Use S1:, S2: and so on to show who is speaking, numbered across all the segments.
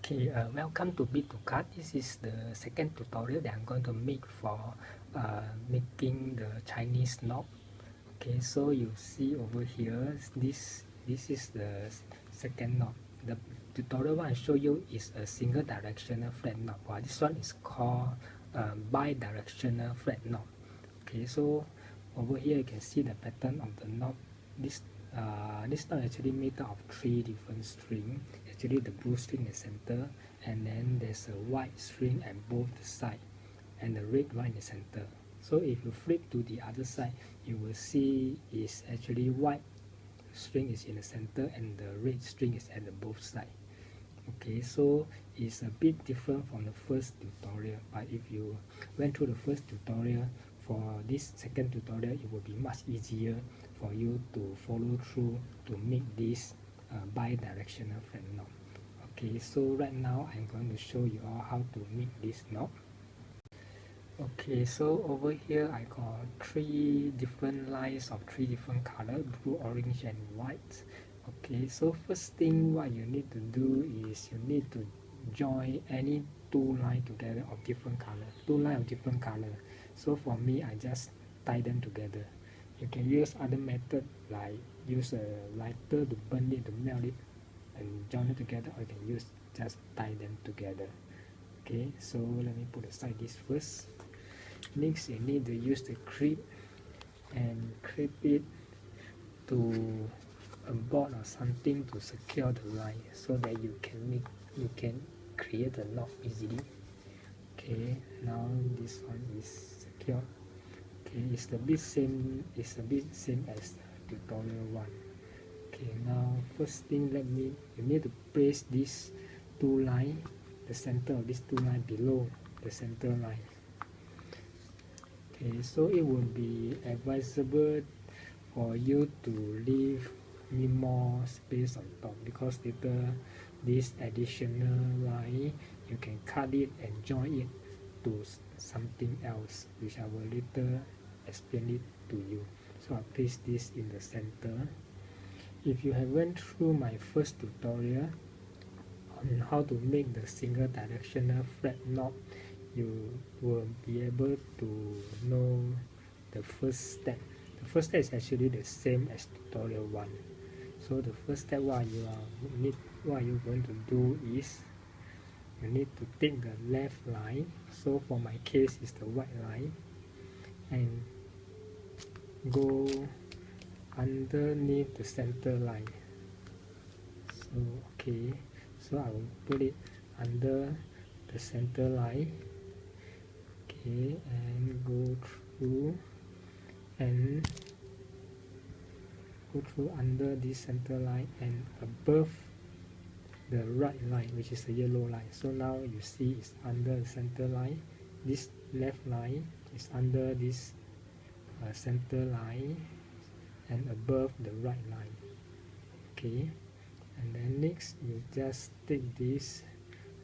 S1: Okay, welcome to Bit2Card. This is the second tutorial that I'm going to make for making the Chinese knob. Okay, so you see over here, this is the second knob. The tutorial one I show you is a single directional flat knob, while this one is called bi-directional flat knob. Okay, so over here you can see the pattern of the knob. This knob actually made up of 3 different strings. Actually the blue string in the center, and then there's a white string at both the side, and the red one in the center. So if you flip to the other side, you will see is actually white string is in the center and the red string is at the both side. Okay, so it's a bit different from the first tutorial, but if you went through the first tutorial, for this second tutorial it will be much easier for you to follow through to make this bi-directional flat knob. Okay, so right now I'm going to show you all how to make this knob. Okay, so over here I got 3 different lines of 3 different colors: blue, orange and white. Okay, so first thing what you need to do is you need to join any 2 lines together of different color. 2 lines of different color. So for me, I just tie them together. You can use other method like use a lighter to burn it, to melt it and join it together, or you can use just tie them together. Okay, so let me put aside this first. Next, you need to use the clip and clip it to a board or something to secure the line, so that you can create a knot easily. Okay, now this one is secure. Okay, it's a bit same as tutorial 1. Okay, now first thing, you need to place this 2 line, the center of this 2 line below the center line. Okay, so it will be advisable for you to leave me more space on top, because later this additional line you can cut it and join it to something else, which I will later explain it to you. So I place this in the center. If you have went through my first tutorial on how to make the single directional flat knob, you will be able to know the first step. The first step is actually the same as tutorial 1. So the first step what you're going to do is you need to take the left line. So for my case is the white line, and go underneath the center line. So okay, so I will put it under the center line. Okay, and go through under this center line and above the right line, which is the yellow line. So now you see it's under the center line. This left line is under this center line and above the right line. Okay, and then next you just take this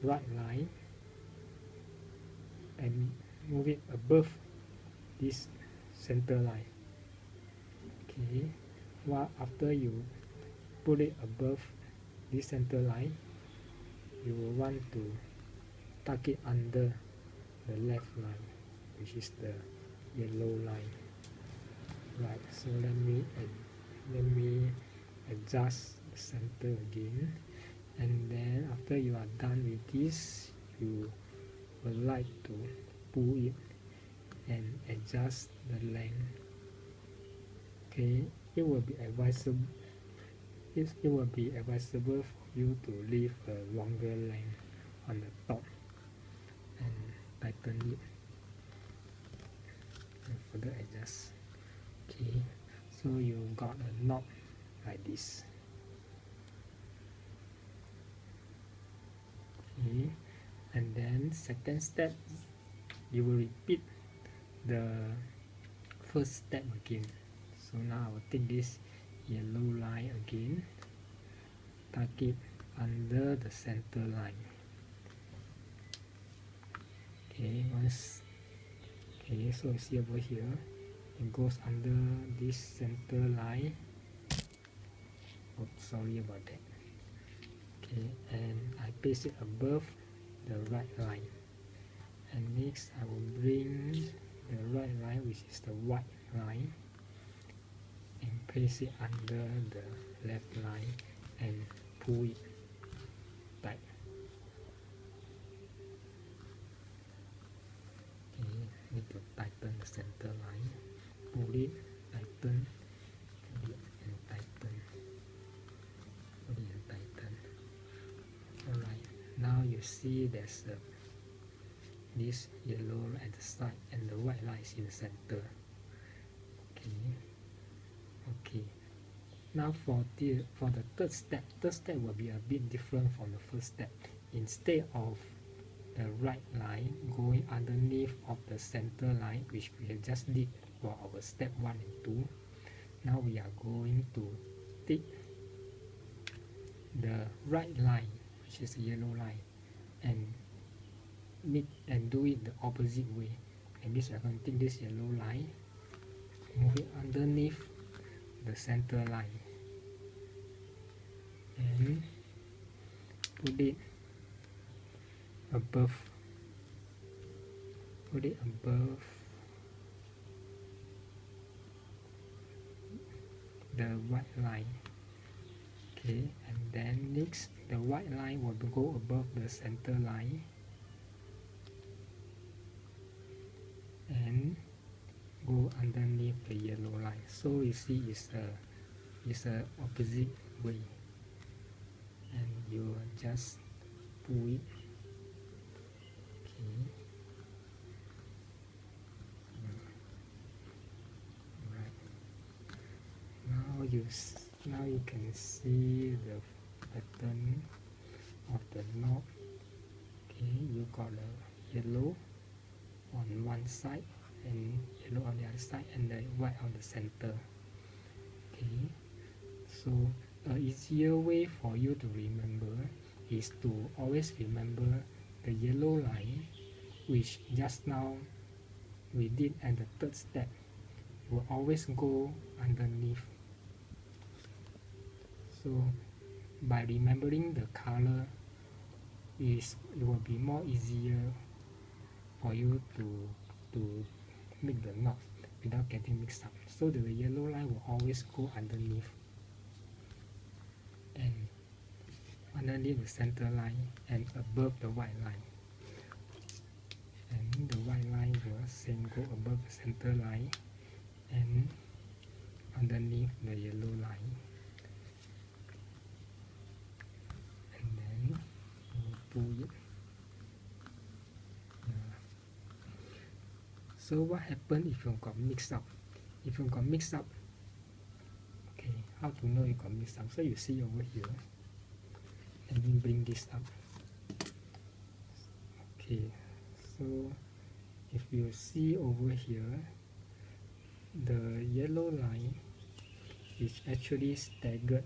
S1: right line and move it above this center line. Okay, after you put it above this center line, you will want to tuck it under the left line, which is the yellow line. Right, so let me adjust the center again, and then after you are done with this, you would like to pull it and adjust the length. Okay, it will be advisable for you to leave a longer length on the top and tighten it and further adjust. Okay, so you got a knob like this. Okay, and then second step, you will repeat the first step again. So now I will take this yellow line again, tuck it under the center line. Okay, so you see over here, it goes under this center line. Oops, sorry about that. Okay, and I place it above the right line, and next I will bring the right line, which is the white line, and place it under the left line and pull it tight. Okay, need to tighten the center line, pull it, tighten, pull it and tighten, pull it and tighten. Alright, now you see there's this yellow at the side and the white line is in the center. Okay, now for the third step will be a bit different from the first step. Instead of the right line going underneath of the center line, which we have just did for our step 1 and 2, now we are going to take the right line, which is the yellow line, and do it the opposite way. And this we are going to take this yellow line, move it underneath the center line, and put it above the white line. Okay, and then next the white line will go above the center line and go underneath the yellow line. So you see it's a opposite way, and you just pull it. Okay, right. Now you can see the pattern of the knot. Okay, you got the yellow on one side and yellow on the other side and the white on the center. Okay, so an easier way for you to remember is to always remember the yellow line, which just now we did at the third step, will always go underneath. So by remembering the color, it will be more easier for you to make the knot without getting mixed up. So the yellow line will always go underneath and underneath the center line and above the white line, and the white line will same go above the center line and underneath the yellow line, and then we'll pull it. So what happened if you got mixed up? If you got mixed up, okay, how to know you got mixed up? So you see over here, let me bring this up. Okay, so if you see over here, the yellow line is actually staggered.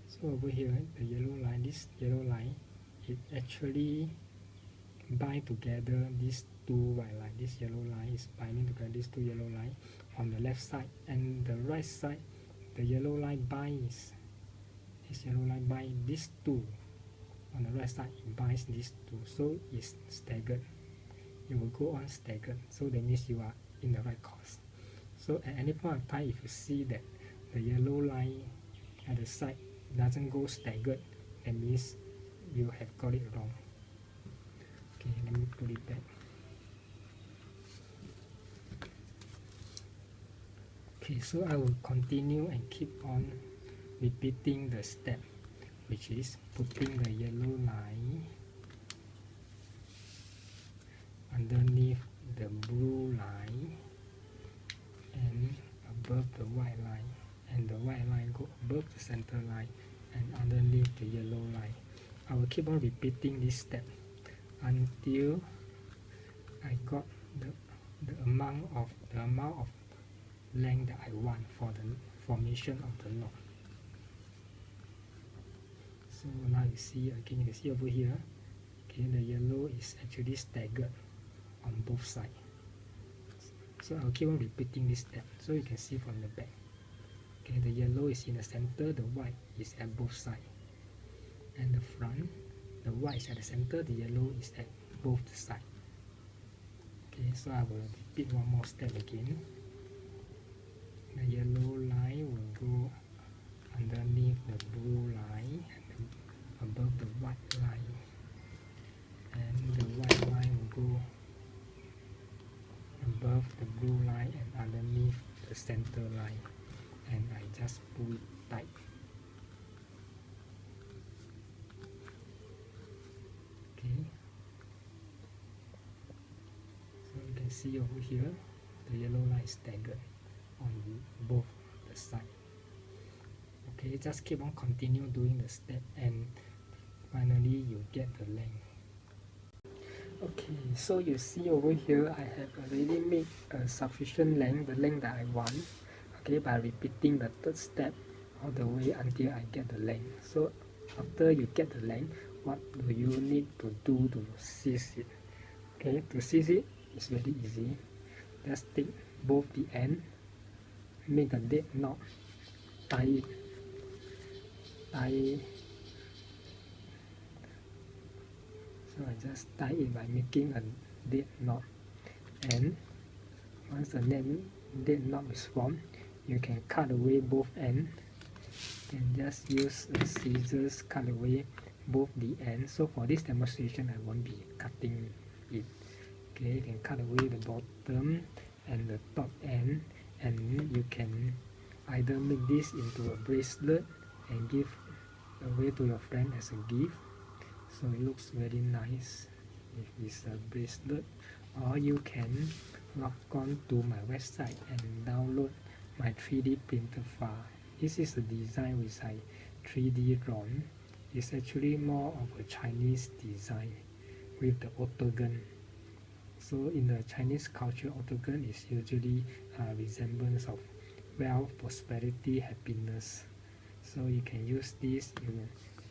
S1: So over here, the yellow line, this yellow line, it actually bind together these two white lines. This yellow line is binding together these two yellow lines on the left side, and the right side, the yellow line binds this yellow line binds these two. On the right side, it binds these two, so it's staggered. It will go on staggered, so that means you are in the right course. So at any point of time, if you see that the yellow line at the side doesn't go staggered, that means you have got it wrong. Okay, let me put it back. Okay, so I will continue and keep on repeating the step, which is putting the yellow line underneath the blue line and above the white line, and the white line go above the center line and underneath the yellow line. I will keep on repeating this step until I got the amount of length that I want for the formation of the knot. So now you see again, you can see over here, okay, the yellow is actually staggered on both sides. So I'll keep on repeating this step so you can see from the back. Okay, the yellow is in the center, the white is at both sides, and the front. The white is at the center, the yellow is at both the sides. Okay, so I will repeat one more step again. The yellow line will go underneath the blue line and above the white line, and the white line will go above the blue line and underneath the center line, and I just pull it tight. Okay, so you can see over here the yellow line is staggered on both the sides. Okay, just keep on continue doing the step, and finally you get the length. Okay, so you see over here I have already made a sufficient length, the length that I want. Okay, by repeating the third step all the way until I get the length. So after you get the length, what do you need to do to seize it? Okay, to seize it is very easy. Just take both the end, make a dead knot, tie it. So I just tie it by making a dead knot, and once the dead knot is formed, you can cut away both ends, and just use the scissors cut away both the ends. So for this demonstration I won't be cutting it. Okay, you can cut away the bottom and the top end, and you can either make this into a bracelet and give away to your friend as a gift, so it looks very nice if it's a bracelet, or you can log on to my website and download my 3D printer file. This is a design which I 3D drawn. It's actually more of a Chinese design with the octagon. So in the Chinese culture, octagon is usually a resemblance of wealth, prosperity, happiness. So you can use this,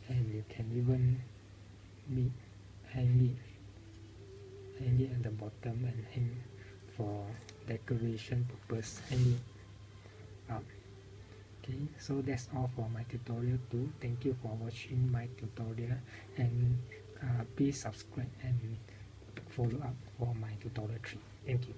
S1: and you can even hang it at the bottom and hang for decoration purpose, hang it up. Okay, so that's all for my tutorial 2. Thank you for watching my tutorial, and please subscribe and follow up for my tutorial 3. Thank you.